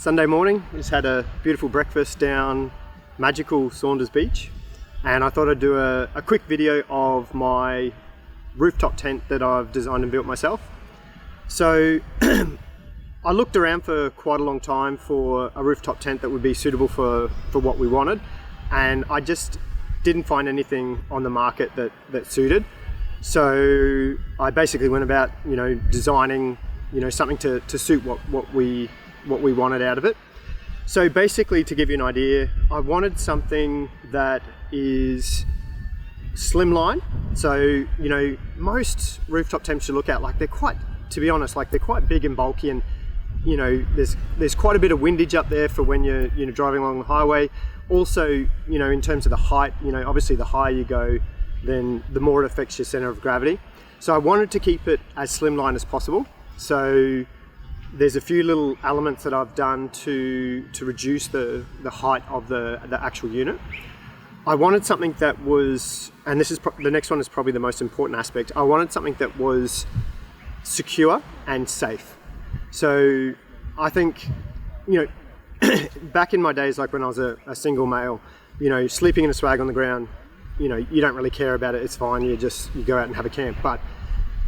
Sunday morning, just had a beautiful breakfast down magical Saunders Beach, and I thought I'd do a quick video of my rooftop tent that I've designed and built myself. So I looked around for quite a long time for a rooftop tent that would be suitable for what we wanted, and I just didn't find anything on the market that suited. So I basically went about, designing, something to suit what we wanted out of it. So basically, to give you an idea, I wanted something that is slimline. So, most rooftop tents you look at, they're quite, to be honest, they're quite big and bulky, and there's quite a bit of windage up there for when you're driving along the highway. Also, in terms of the height, obviously the higher you go, then the more it affects your center of gravity. So I wanted to keep it as slimline as possible. So there's a few little elements that I've done to reduce the height of the actual unit. I wanted something that was, and this is the next one is probably the most important aspect. I wanted something that was secure and safe. So I think, back in my days, when I was a single male, sleeping in a swag on the ground, you don't really care about it. It's fine. You go out and have a camp. But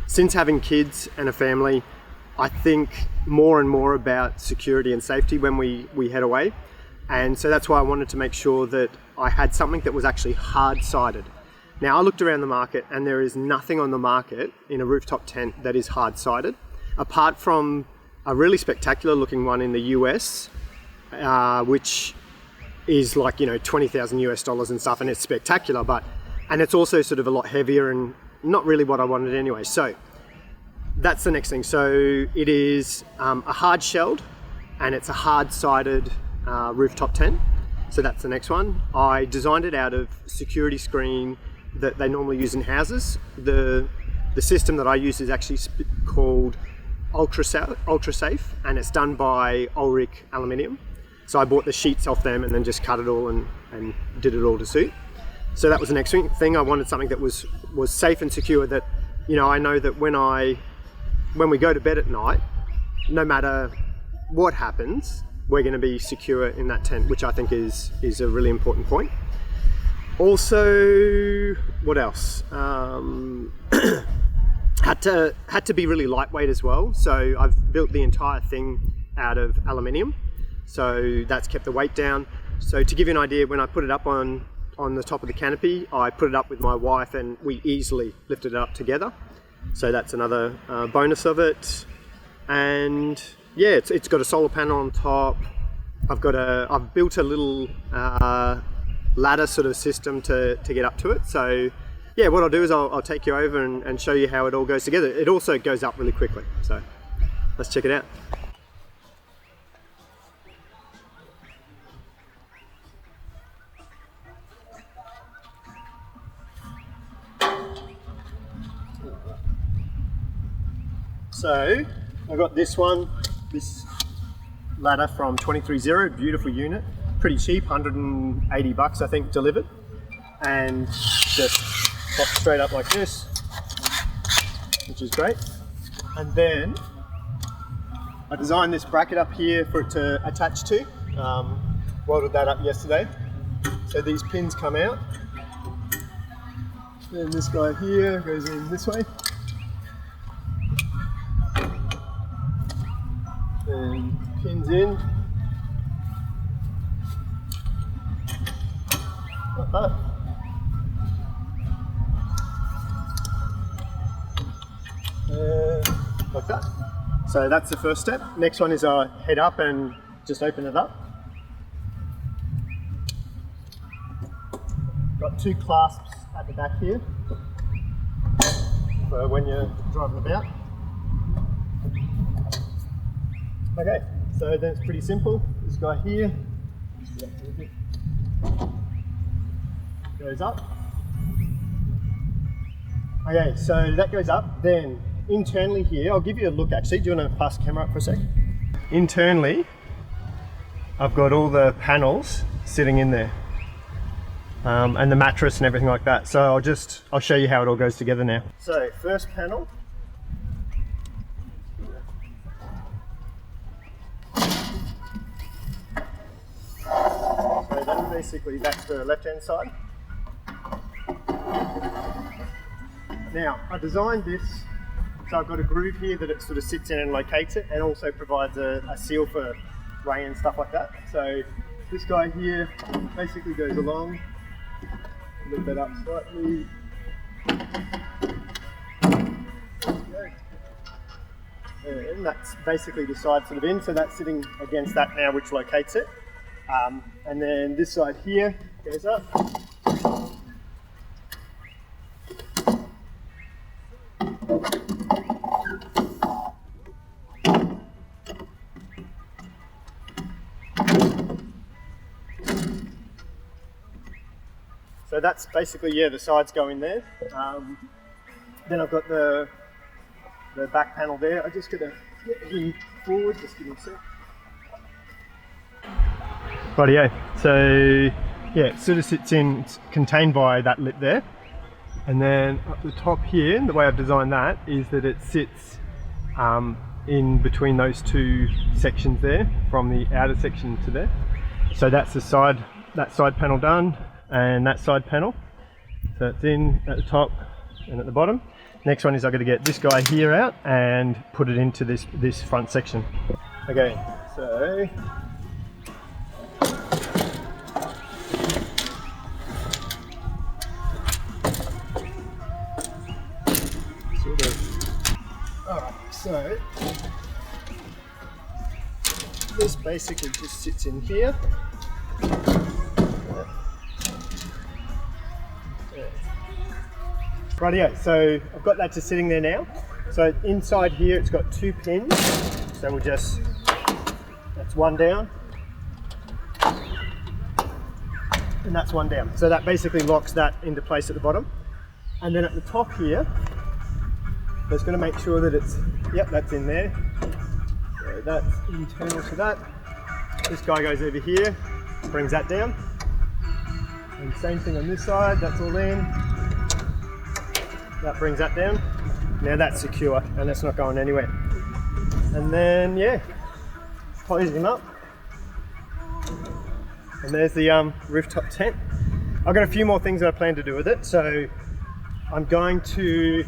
since having kids and a family, I think more and more about security and safety when we head away. And so that's why I wanted to make sure that I had something that was actually hard-sided. Now, I looked around the market, and there is nothing on the market in a rooftop tent that is hard-sided, apart from a really spectacular looking one in the US, which is $20,000 and stuff, and it's spectacular, and it's also sort of a lot heavier and not really what I wanted anyway. So that's the next thing. So it is a hard shelled, and it's a hard sided rooftop tent. So that's the next one. I designed it out of security screen that they normally use in houses. The system that I use is actually called Ultra Safe, and it's done by Ulrich Aluminium. So I bought the sheets off them and then just cut it all and did it all to suit. So that was the next thing. I wanted something that was safe and secure, that I know that when we go to bed at night, no matter what happens, we're going to be secure in that tent, which I think is a really important point. Also, what else? Had to be really lightweight as well. So I've built the entire thing out of aluminium. So that's kept the weight down. So to give you an idea, when I put it up on the top of the canopy, I put it up with my wife, and we easily lifted it up together. So that's another bonus of it. And yeah, it's got a solar panel on top. I've built a little ladder sort of system to get up to it. So yeah, what I'll do is I'll take you over and show you how it all goes together. It also goes up really quickly. So let's check it out. So I got this ladder from 230, beautiful unit, pretty cheap, 180 bucks I think delivered, and just pops straight up like this, which is great. And then I designed this bracket up here for it to attach to. Welded that up yesterday. So these pins come out, and this guy here goes in this way. And pins in like that. Like that. So that's the first step. Next one is I head up and just open it up. Got two clasps at the back here for when you're driving about. Okay, so then it's pretty simple. This guy here goes up. Okay, so that goes up. Then internally here, I'll give you a look actually. Do you want to pass the camera up for a sec? Internally, I've got all the panels sitting in there, and the mattress and everything like that. So I'll show you how it all goes together now. So first panel. basically, that's the left-hand side. Now, I designed this, so I've got a groove here that it sort of sits in and locates it, and also provides a seal for rain and stuff like that. So this guy here basically goes along, lift that up slightly. And that's basically the side sort of in, so that's sitting against that now, which locates it. And then this side here goes up. So that's basically, yeah, the sides go in there. Then I've got the back panel there. I just got to get him forward, just give him a sec. Rightio, so yeah, it sort of sits in, it's contained by that lip there. And then up the top here, the way I've designed that is that it sits in between those two sections there, from the outer section to there. So that's the side, that side panel done, and that side panel. So it's in at the top and at the bottom. Next one is I've got to get this guy here out and put it into this front section. Okay, so alright, so this basically just sits in here. Rightio, so I've got that just sitting there now. So inside here it's got 2 pins, so we'll just, that's one down, and that's one down. So that basically locks that into place at the bottom. And then at the top here, just going to make sure that it's, yep, that's in there. So that's internal to that. This guy goes over here, brings that down. And same thing on this side, that's all in. That brings that down. Now that's secure and it's not going anywhere. And then, yeah, close him up. And there's the rooftop tent. I've got a few more things that I plan to do with it. So I'm going to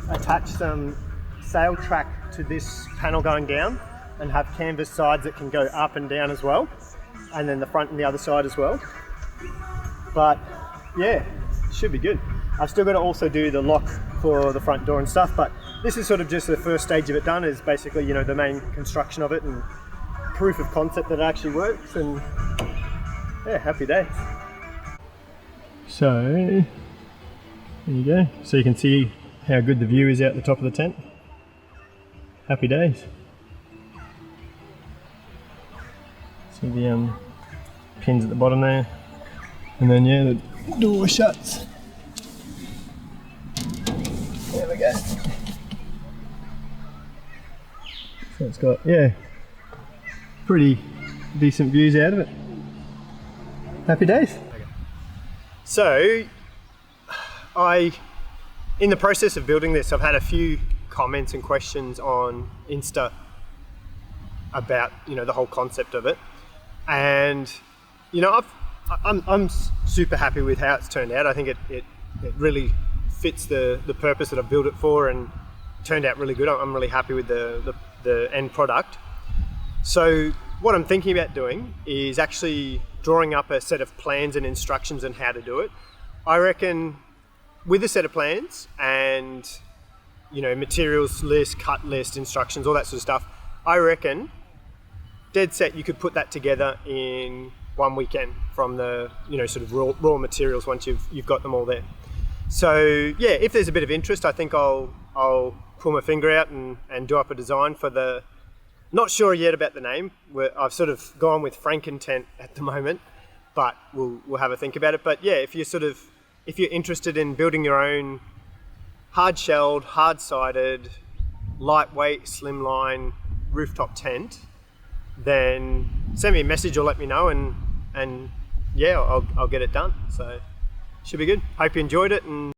attach some sail track to this panel going down and have canvas sides that can go up and down as well. And then the front and the other side as well. But yeah, should be good. I've still got to also do the lock for the front door and stuff, but this is sort of just the first stage of it done, is basically, you know, the main construction of it and proof of concept that it actually works, and yeah, happy days. So, there you go. So you can see how good the view is out the top of the tent. Happy days. See the pins at the bottom there, and then yeah, the door shuts. There we go. So it's got, yeah, pretty decent views out of it. Happy days. So, in the process of building this, I've had a few comments and questions on Insta about, you know, the whole concept of it. And, you know, I'm super happy with how it's turned out. I think it really fits the purpose that I've built it for, and turned out really good. I'm really happy with the end product. So what I'm thinking about doing is actually drawing up a set of plans and instructions on how to do it. I reckon with a set of plans and, you know, materials list, cut list, instructions, all that sort of stuff, I reckon dead set you could put that together in one weekend from the, you know, sort of raw materials once you've got them all there. So yeah, if there's a bit of interest, I think I'll pull my finger out and do up a design for the, not sure yet about the name. I've sort of gone with FrankenTent at the moment, but we'll have a think about it. But yeah, if you're interested in building your own hard-shelled, hard-sided, lightweight, slimline rooftop tent, then send me a message or let me know, and yeah, I'll get it done. So should be good. Hope you enjoyed it, and